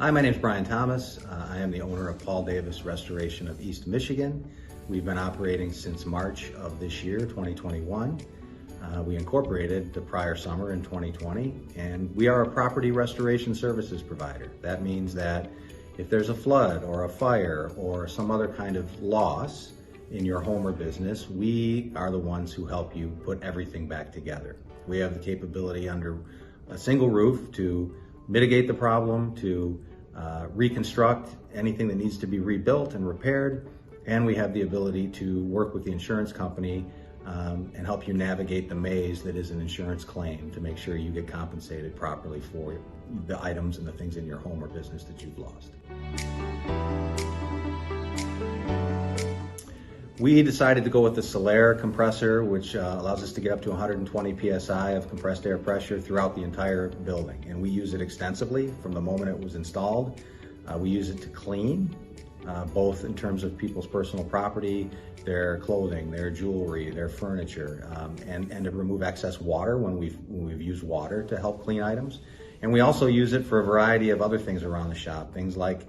Hi, my name is Brian Thomas. I am the owner of Paul Davis Restoration of East Michigan. We've been operating since March of this year, 2021. We incorporated the prior summer in 2020, and we are a property restoration services provider. That means that if there's a flood or a fire or some other kind of loss in your home or business, we are the ones who help you put everything back together. We have the capability under a single roof to mitigate the problem, to reconstruct anything that needs to be rebuilt and repaired, and we have the ability to work with the insurance company and help you navigate the maze that is an insurance claim to make sure you get compensated properly for the items and the things in your home or business that you've lost. We decided to go with the Solaire compressor, which allows us to get up to 120 psi of compressed air pressure throughout the entire building. And we use it extensively from the moment it was installed. We use it to clean, both in terms of people's personal property, their clothing, their jewelry, their furniture, and to remove excess water when we've used water to help clean items. And we also use it for a variety of other things around the shop, things like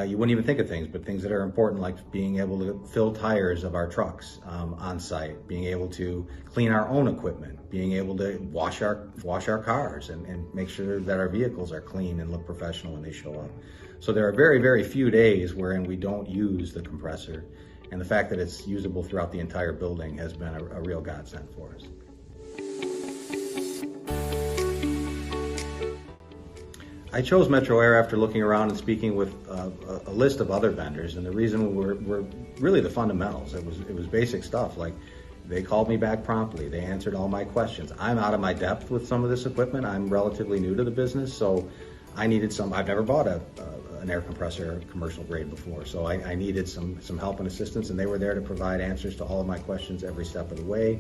you wouldn't even think of things, but things that are important, like being able to fill tires of our trucks on site, being able to clean our own equipment, being able to wash our cars and make sure that our vehicles are clean and look professional when they show up. So there are very, very few days wherein we don't use the compressor, and the fact that it's usable throughout the entire building has been a real godsend for us. I chose Metro Air after looking around and speaking with a list of other vendors, and the reason were really the fundamentals. It was basic stuff, like they called me back promptly, they answered all my questions. I'm out of my depth with some of this equipment. I'm relatively new to the business, so I needed I've never bought an air compressor commercial grade before, so I needed some help and assistance, and they were there to provide answers to all of my questions every step of the way.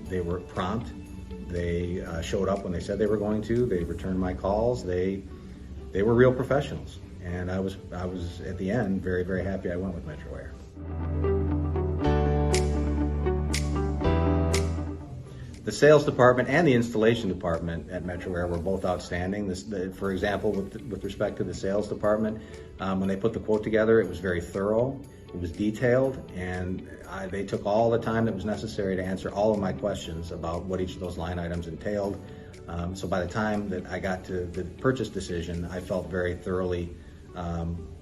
They were prompt. They showed up when they said they were going to. They returned my calls. They were real professionals, and I was at the end very, very happy I went with Metro Air. The sales department and the installation department at Metro Air were both outstanding. For example, with respect to the sales department, when they put the quote together, it was very thorough, it was detailed, and they took all the time that was necessary to answer all of my questions about what each of those line items entailed. So by the time that I got to the purchase decision, I felt very thoroughly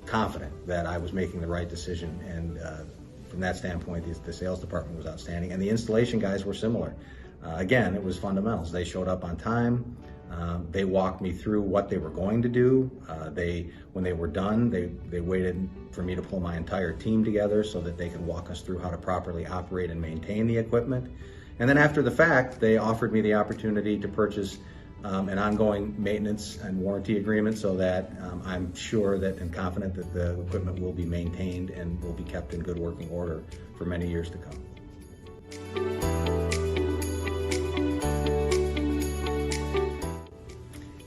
confident that I was making the right decision, and from that standpoint, the sales department was outstanding, and the installation guys were similar. Again, it was fundamentals. They showed up on time. They walked me through what they were going to do. When they were done, they waited for me to pull my entire team together so that they could walk us through how to properly operate and maintain the equipment. And then after the fact, they offered me the opportunity to purchase an ongoing maintenance and warranty agreement so that I'm sure that and confident that the equipment will be maintained and will be kept in good working order for many years to come.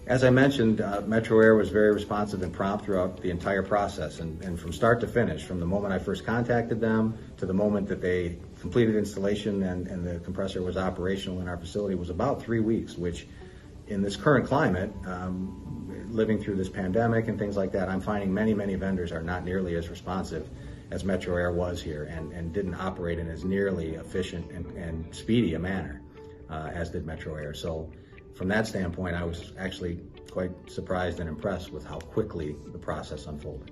As I mentioned, Metro Air was very responsive and prompt throughout the entire process, and from start to finish, from the moment I first contacted them to the moment that they completed installation and the compressor was operational in our facility was about 3 weeks, which in this current climate, living through this pandemic and things like that, I'm finding many, many vendors are not nearly as responsive as Metro Air was here and didn't operate in as nearly efficient and speedy a manner as did Metro Air. So from that standpoint, I was actually quite surprised and impressed with how quickly the process unfolded.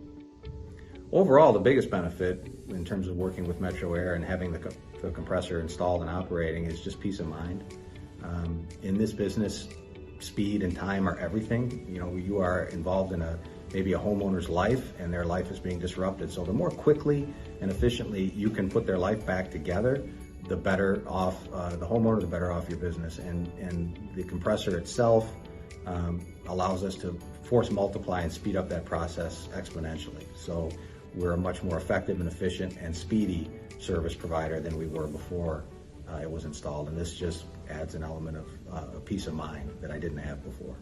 Overall, the biggest benefit in terms of working with Metro Air and having the compressor installed and operating is just peace of mind. In this business, speed and time are everything. You know, you are involved in maybe a homeowner's life, and their life is being disrupted. So the more quickly and efficiently you can put their life back together, the better off the homeowner, the better off your business. And the compressor itself allows us to force multiply and speed up that process exponentially. So we're a much more effective and efficient and speedy service provider than we were before it was installed. And this just adds an element of peace of mind that I didn't have before.